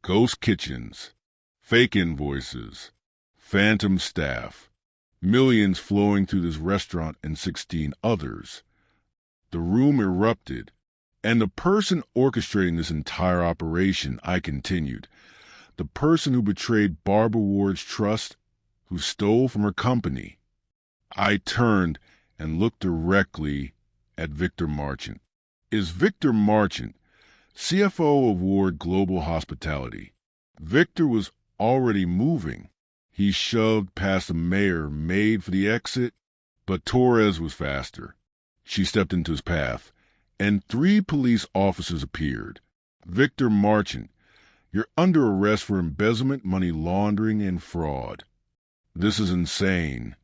ghost kitchens, fake invoices, phantom staff, millions flowing through this restaurant and 16 others. The room erupted. "And the person orchestrating this entire operation," I continued, "the person who betrayed Barbara Ward's trust, who stole from her company." I turned and looked directly at Victor Marchant. Is Victor Marchant, CFO of Ward Global Hospitality. Victor was already moving. He shoved past the mayor, made for the exit, but Torres was faster. She stepped into his path, and 3 police officers appeared. "Victor Marchant, you're under arrest for embezzlement, money laundering, and fraud." "This is insane,"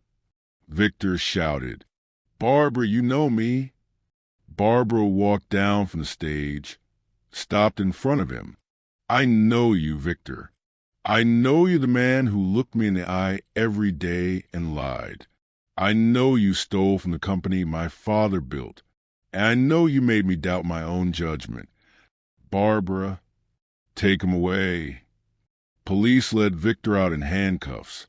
Victor shouted. "Barbara, you know me." Barbara walked down from the stage, stopped in front of him. "I know you, Victor. I know you're the man who looked me in the eye every day and lied. I know you stole from the company my father built, and I know you made me doubt my own judgment. Barbara, take him away." Police led Victor out in handcuffs,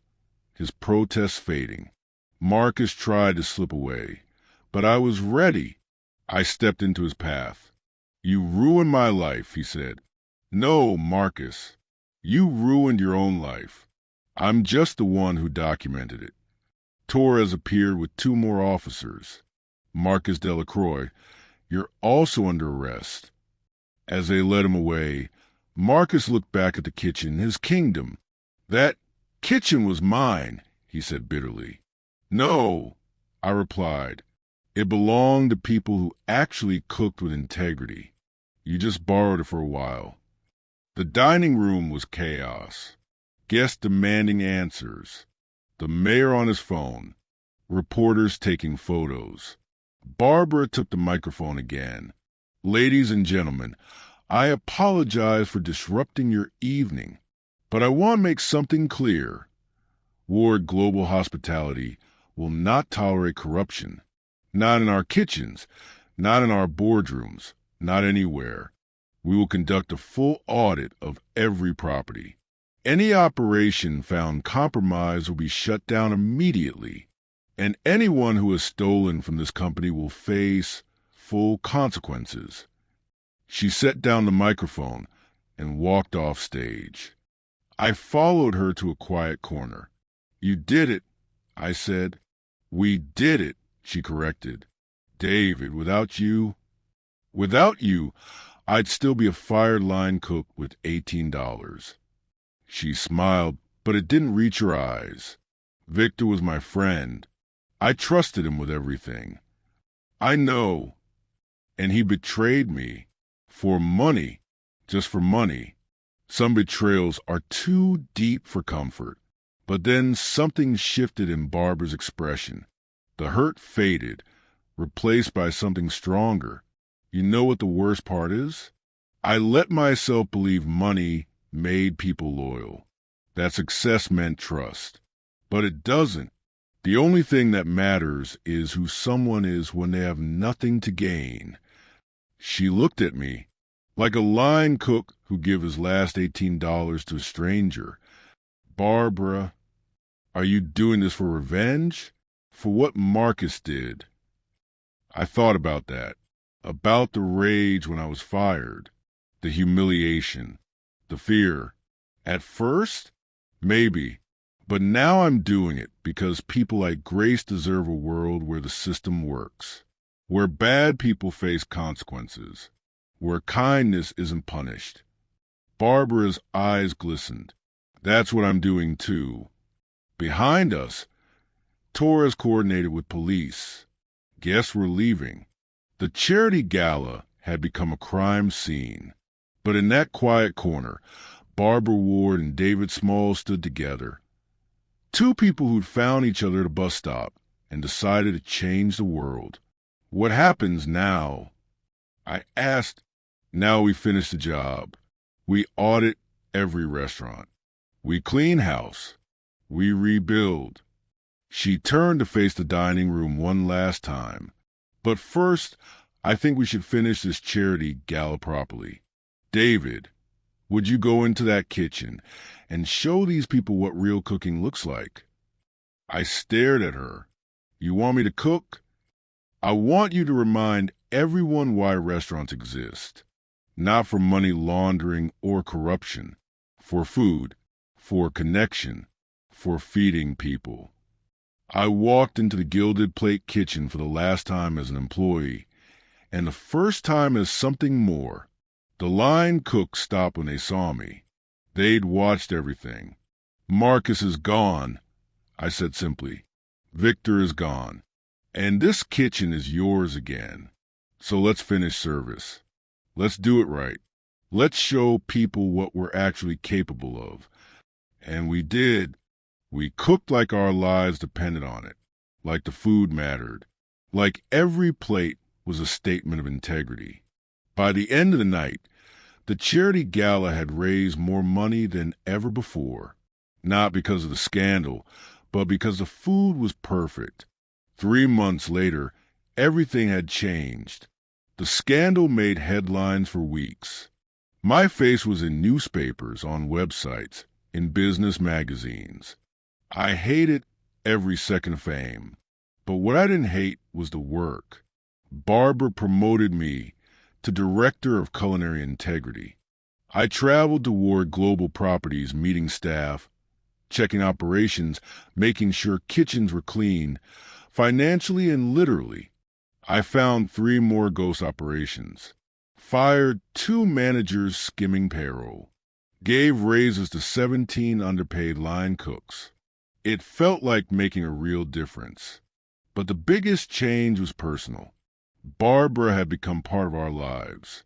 his protest fading. Marcus tried to slip away, but I was ready. I stepped into his path. "You ruined my life," he said. "No, Marcus, you ruined your own life. I'm just the one who documented it." Torres appeared with 2 more officers. "Marcus Delacroix, you're also under arrest. As they led him away, Marcus looked back at the kitchen, his kingdom. That kitchen was mine, he said bitterly. No, I replied. It belonged to people who actually cooked with integrity. You just borrowed it for a while. The dining room was chaos. Guests demanding answers. The mayor on his phone. Reporters taking photos. Barbara took the microphone again. Ladies and gentlemen, I apologize for disrupting your evening, but I want to make something clear. Ward Global Hospitality will not tolerate corruption. Not in our kitchens, not in our boardrooms, not anywhere. We will conduct a full audit of every property. Any operation found compromised will be shut down immediately, and anyone who has stolen from this company will face full consequences. She set down the microphone and walked off stage. I followed her to a quiet corner. You did it, I said. We did it, she corrected. David, without you, I'd still be a fired line cook with $18. She smiled, but it didn't reach her eyes. Victor was my friend. I trusted him with everything. I know. And he betrayed me. For money. Just for money. Some betrayals are too deep for comfort. But then something shifted in Barbara's expression. The hurt faded, replaced by something stronger. You know what the worst part is? I let myself believe money made people loyal, that success meant trust. But it doesn't. The only thing that matters is who someone is when they have nothing to gain. She looked at me, like a line cook who gives his last $18 to a stranger. Barbara, are you doing this for revenge? For what Marcus did? I thought about that, about the rage when I was fired, the humiliation, the fear. At first, maybe, but now I'm doing it because people like Grace deserve a world where the system works, where bad people face consequences, where kindness isn't punished. Barbara's eyes glistened. That's what I'm doing too. Behind us, Torres coordinated with police. Guests were leaving. The charity gala had become a crime scene. But in that quiet corner, Barbara Ward and David Small stood together. Two people who'd found each other at a bus stop and decided to change the world. What happens now? I asked. Now we finish the job. We audit every restaurant. We clean house. We rebuild. She turned to face the dining room one last time. But first, I think we should finish this charity gala properly. David, would you go into that kitchen and show these people what real cooking looks like? I stared at her. You want me to cook? I want you to remind everyone why restaurants exist. Not for money laundering or corruption. For food. For connection. For feeding people. I walked into the Gilded Plate kitchen for the last time as an employee, and the first time as something more. The line cooks stopped when they saw me. They'd watched everything. Marcus is gone, I said simply. Victor is gone. And this kitchen is yours again. So let's finish service. Let's do it right. Let's show people what we're actually capable of. And we did. We cooked like our lives depended on it, like the food mattered, like every plate was a statement of integrity. By the end of the night, the charity gala had raised more money than ever before, not because of the scandal, but because the food was perfect. 3 months later, everything had changed. The scandal made headlines for weeks. My face was in newspapers, on websites, in business magazines. I hated every second of fame, but what I didn't hate was the work. Barbara promoted me to Director of Culinary Integrity. I traveled to Ward Global Properties, meeting staff, checking operations, making sure kitchens were clean, financially and literally. I found 3 more ghost operations. fired 2 managers skimming payroll, gave raises to 17 underpaid line cooks. It felt like making a real difference. But the biggest change was personal. Barbara had become part of our lives.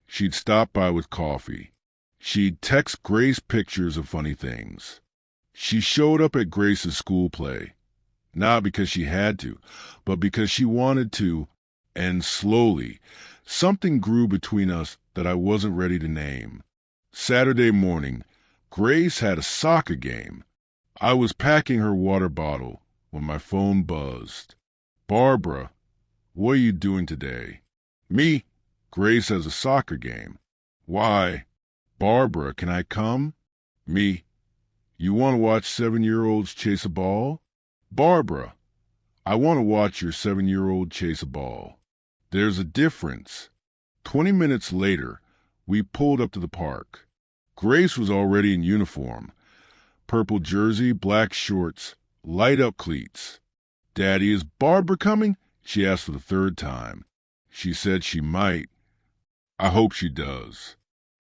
She'd stop by with coffee. She'd text Grace pictures of funny things. She showed up at Grace's school play, not because she had to, but because she wanted to, and slowly, something grew between us that I wasn't ready to name. Saturday morning, Grace had a soccer game. I was packing her water bottle when my phone buzzed. "Barbara, what are you doing today?" "Me. Grace has a soccer game." "Why?" "Barbara, can I come?" "Me. You want to watch 7-year-olds chase a ball?" "Barbara, I want to watch your 7-year-old chase a ball." There's a difference. 20 minutes later, we pulled up to the park. Grace was already in uniform. Purple jersey, black shorts, light-up cleats. "Daddy, is Barbara coming?" she asked for the 3rd time. She said she might. I hope she does.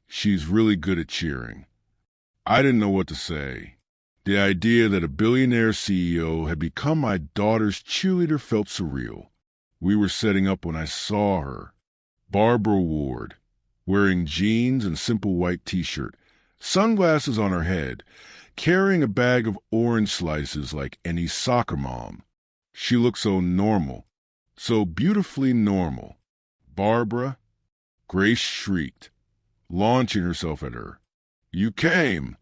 She's really good at cheering. I didn't know what to say. The idea that a billionaire CEO had become my daughter's cheerleader felt surreal. We were setting up when I saw her. Barbara Ward, wearing jeans and simple white t-shirt, sunglasses on her head, carrying a bag of orange slices like any soccer mom. She looked so normal, so beautifully normal. "Barbara," Grace shrieked, launching herself at her. "You came."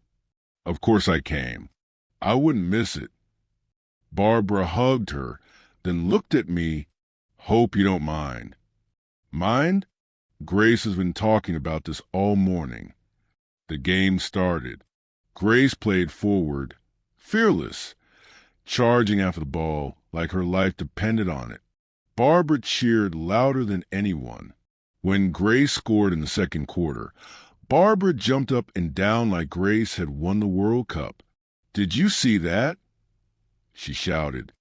Of course I came. I wouldn't miss it. Barbara hugged her, then looked at me. "Hope you don't mind." "Mind?" Grace has been talking about this all morning. The game started. Grace played forward, fearless, charging after the ball like her life depended on it. Barbara cheered louder than anyone. When Grace scored in the 2nd quarter, Barbara jumped up and down like Grace had won the World Cup. "Did you see that?" she shouted.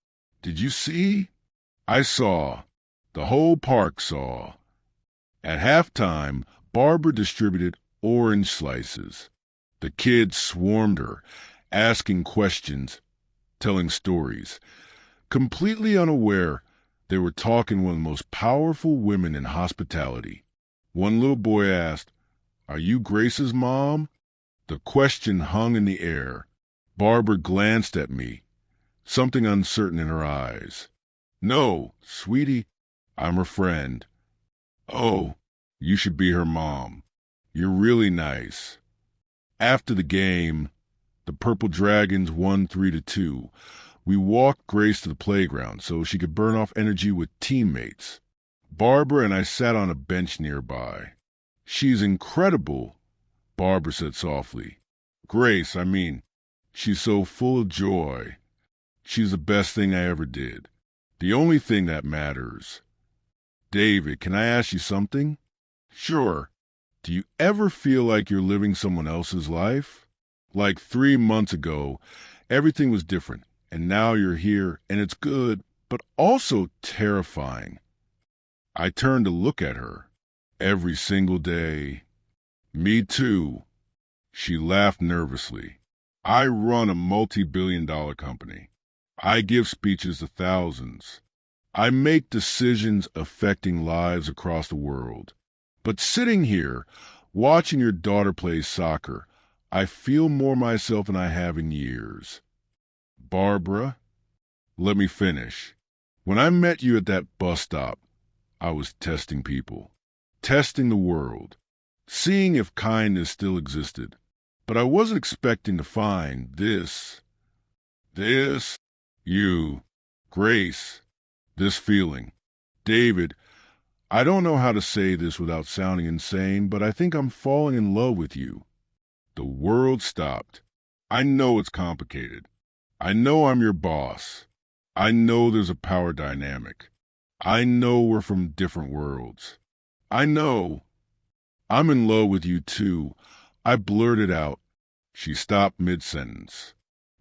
"Did you see?" I saw. The whole park saw. At halftime, Barbara distributed orange slices. The kids swarmed her, asking questions, telling stories. Completely unaware, they were talking one of the most powerful women in hospitality. One little boy asked, "Are you Grace's mom?" The question hung in the air. Barbara glanced at me, something uncertain in her eyes. "No, sweetie, I'm her friend." "Oh, you should be her mom. You're really nice." After the game, the Purple Dragons won 3-2. We walked Grace to the playground so she could burn off energy with teammates. Barbara and I sat on a bench nearby. "She's incredible," Barbara said softly. "Grace, I mean, she's so full of joy. She's the best thing I ever did. The only thing that matters." "David, can I ask you something?" "Sure." "Do you ever feel like you're living someone else's life? Like 3 months ago, everything was different, and now you're here, and it's good, but also terrifying." I turned to look at her. "Every single day." "Me too." She laughed nervously. "I run a multi-billion-dollar company. I give speeches to thousands. I make decisions affecting lives across the world. But sitting here, watching your daughter play soccer, I feel more myself than I have in years." "Barbara, let me finish. When I met you at that bus stop, I was testing people, testing the world, seeing if kindness still existed. But I wasn't expecting to find this. This, you, Grace, this feeling. David, I don't know how to say this without sounding insane, but I think I'm falling in love with you." The world stopped. I know it's complicated. I know I'm your boss. I know there's a power dynamic. I know we're from different worlds. I know. "I'm in love with you too." I blurted out. She stopped mid-sentence.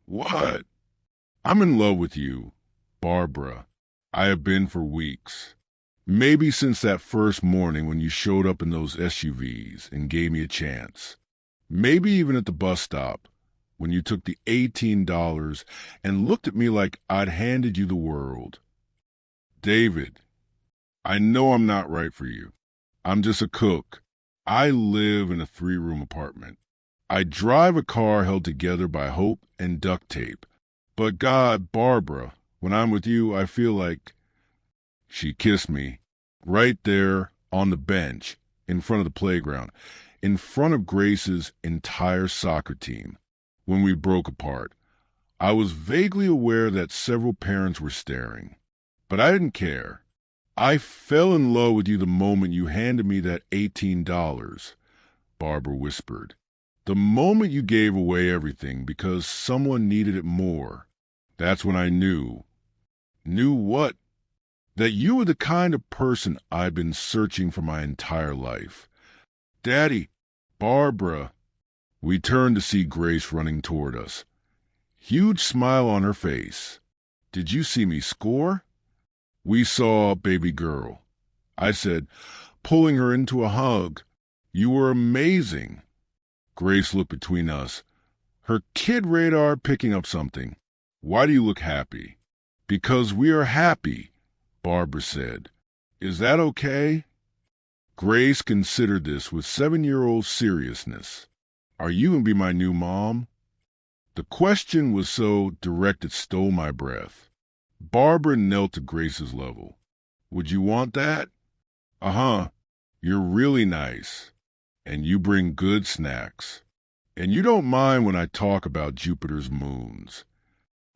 "What?" "I'm in love with you, Barbara. I have been for weeks. Maybe since that first morning when you showed up in those SUVs and gave me a chance. Maybe even at the bus stop when you took the $18 and looked at me like I'd handed you the world. David, I know I'm not right for you. I'm just a cook. I live in a 3-room apartment. I drive a car held together by hope and duct tape. But God, Barbara, when I'm with you, I feel like... She kissed me right there on the bench in front of the playground, in front of Grace's entire soccer team. When we broke apart, I was vaguely aware that several parents were staring, but I didn't care. I fell in love with you the moment you handed me that $18, Barbara whispered. The moment you gave away everything because someone needed it more. That's when I knew. Knew what? That you were the kind of person I've been searching for my entire life. Daddy, Barbara. We turned to see Grace running toward us. Huge smile on her face. Did you see me score? We saw baby girl. I said, pulling her into a hug. You were amazing. Grace looked between us, her kid radar picking up something. Why do you look happy? Because we are happy, Barbara said. Is that okay? Grace considered this with 7-year-old seriousness. Are you going to be my new mom? The question was so direct it stole my breath. Barbara knelt to Grace's level. Would you want that? Uh-huh. You're really nice. And you bring good snacks. And you don't mind when I talk about Jupiter's moons.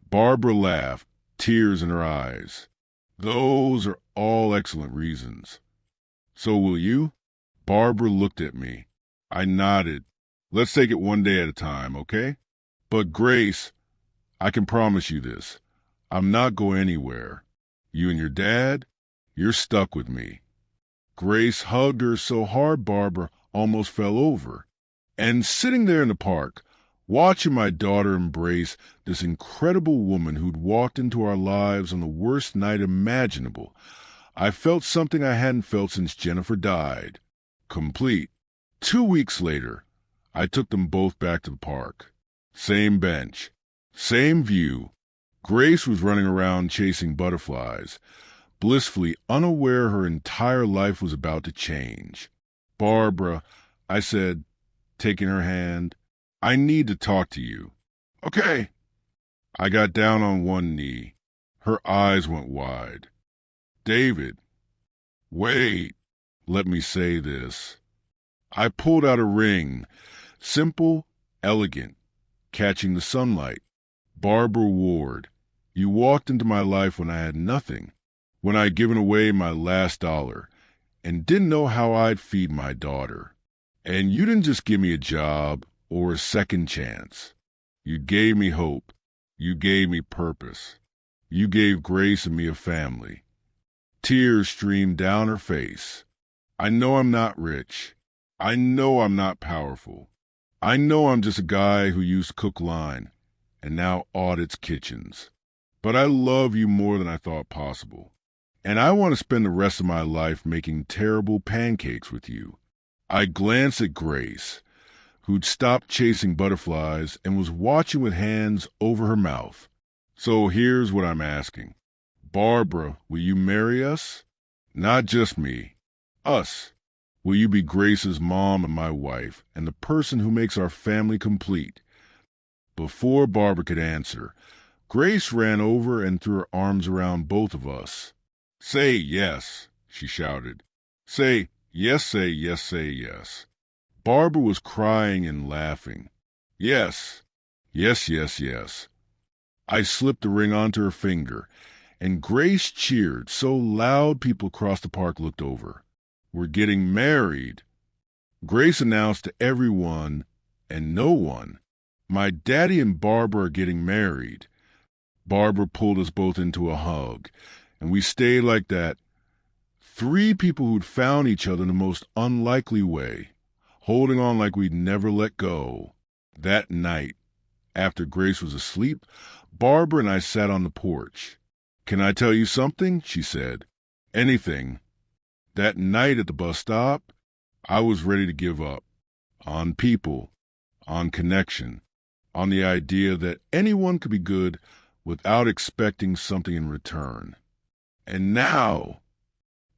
Barbara laughed, tears in her eyes. Those are all excellent reasons. So will you? Barbara looked at me. I nodded. Let's take it one day at a time, okay? But Grace, I can promise you this. I'm not going anywhere. You and your dad, you're stuck with me. Grace hugged her so hard Barbara almost fell over. And sitting there in the park, watching my daughter embrace this incredible woman who'd walked into our lives on the worst night imaginable, I felt something I hadn't felt since Jennifer died. Complete. 2 weeks later, I took them both back to the park. Same bench. Same view. Grace was running around chasing butterflies, blissfully unaware her entire life was about to change. Barbara, I said, taking her hand, I need to talk to you. Okay. I got down on one knee. Her eyes went wide. David, wait, let me say this. I pulled out a ring, simple, elegant, catching the sunlight. Barbara Ward, you walked into my life when I had nothing, when I'd given away my last dollar and didn't know how I'd feed my daughter. And you didn't just give me a job or a second chance. You gave me hope. You gave me purpose. You gave Grace and me a family. Tears streamed down her face. I know I'm not rich. I know I'm not powerful. I know I'm just a guy who used to cook line and now audits kitchens. But I love you more than I thought possible. And I want to spend the rest of my life making terrible pancakes with you. I glanced at Grace, who'd stopped chasing butterflies and was watching with hands over her mouth. So here's what I'm asking. Barbara, will you marry us? Not just me. Us. Will you be Grace's mom and my wife, and the person who makes our family complete? Before Barbara could answer, Grace ran over and threw her arms around both of us. Say yes, she shouted. Say yes, say yes, say yes. Barbara was crying and laughing. Yes, yes, yes, yes. I slipped the ring onto her finger, and Grace cheered so loud people across the park looked over. We're getting married. Grace announced to everyone and no one. My daddy and Barbara are getting married. Barbara pulled us both into a hug, and we stayed like that. 3 people who'd found each other in the most unlikely way, holding on like we'd never let go. That night, after Grace was asleep, Barbara and I sat on the porch. Can I tell you something? She said. Anything. That night at the bus stop, I was ready to give up. On people, on connection, on the idea that anyone could be good without expecting something in return. And now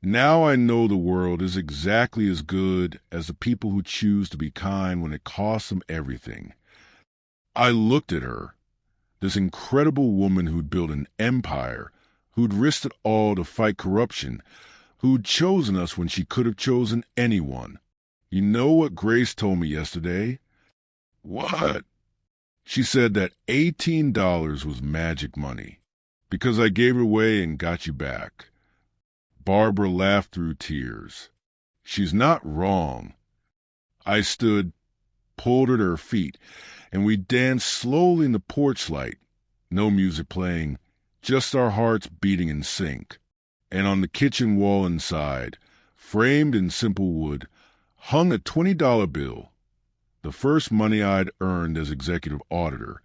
I know the world is exactly as good as the people who choose to be kind when it costs them everything. I looked at her, this incredible woman who'd built an empire, who'd risked it all to fight corruption, who'd chosen us when she could have chosen anyone. You know what Grace told me yesterday? What? She said that $18 was magic money, because I gave it away and got you back. Barbara laughed through tears. She's not wrong. I stood, pulled at her feet, and we danced slowly in the porch light. No music playing, just our hearts beating in sync. And on the kitchen wall inside, framed in simple wood, hung a $20 bill, the first money I'd earned as executive auditor,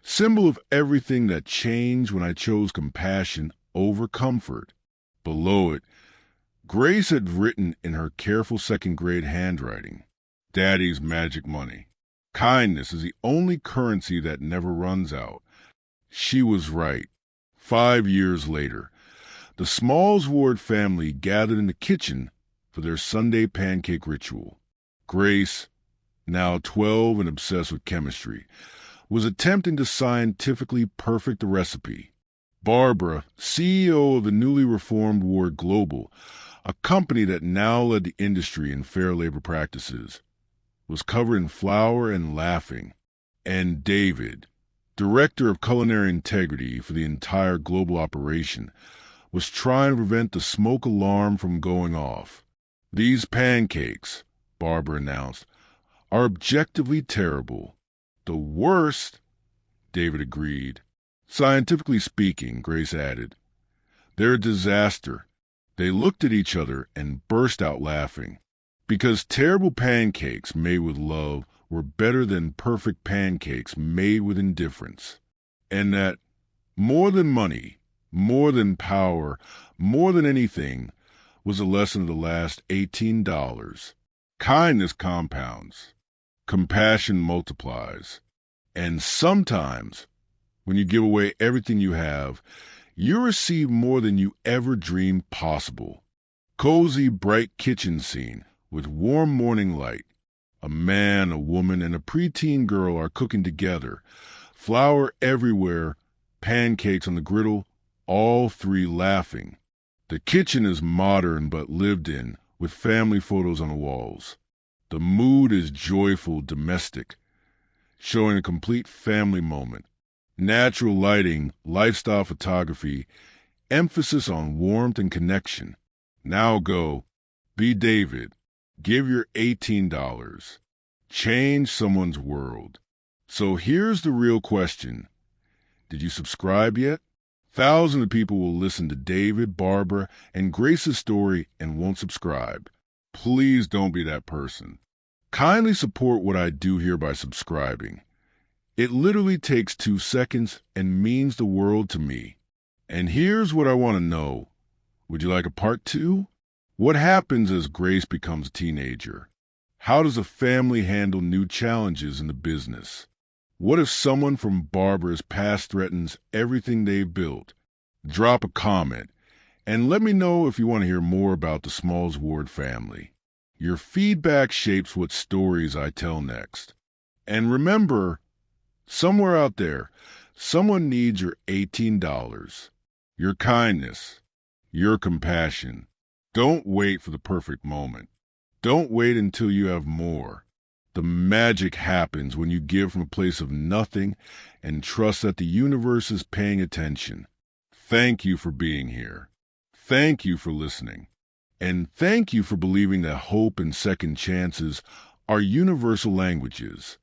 symbol of everything that changed when I chose compassion over comfort. Below it, Grace had written in her careful second-grade handwriting, "Daddy's magic money. Kindness is the only currency that never runs out." She was right. 5 years later, the Smalls Ward family gathered in the kitchen for their Sunday pancake ritual. Grace, now 12 and obsessed with chemistry, was attempting to scientifically perfect the recipe. Barbara, CEO of the newly reformed Ward Global, a company that now led the industry in fair labor practices, was covered in flour and laughing. And David, director of culinary integrity for the entire global operation, was trying to prevent the smoke alarm from going off. "These pancakes," Barbara announced, "are objectively terrible." "The worst," David agreed. "Scientifically speaking," Grace added, "they're a disaster." They looked at each other and burst out laughing, because terrible pancakes made with love were better than perfect pancakes made with indifference. And that more than money, more than power, more than anything, was a lesson of the last $18. Kindness compounds. Compassion multiplies. And sometimes, when you give away everything you have, you receive more than you ever dreamed possible. Cozy, bright kitchen scene with warm morning light. A man, a woman, and a preteen girl are cooking together. Flour everywhere, pancakes on the griddle, all three laughing. The kitchen is modern but lived in, with family photos on the walls. The mood is joyful, domestic, showing a complete family moment. Natural lighting, lifestyle photography, emphasis on warmth and connection. Now go, be David, give your $18. Change someone's world. So here's the real question. Did you subscribe yet? Thousands of people will listen to David, Barbara, and Grace's story and won't subscribe. Please don't be that person. Kindly support what I do here by subscribing. It literally takes 2 seconds and means the world to me. And here's what I want to know. Would you like a part 2? What happens as Grace becomes a teenager? How does a family handle new challenges in the business? What if someone from Barbara's past threatens everything they've built? Drop a comment and let me know if you want to hear more about the Smalls Ward family. Your feedback shapes what stories I tell next. And remember, somewhere out there, someone needs your $18, your kindness, your compassion. Don't wait for the perfect moment. Don't wait until you have more. The magic happens when you give from a place of nothing and trust that the universe is paying attention. Thank you for being here. Thank you for listening. And thank you for believing that hope and second chances are universal languages.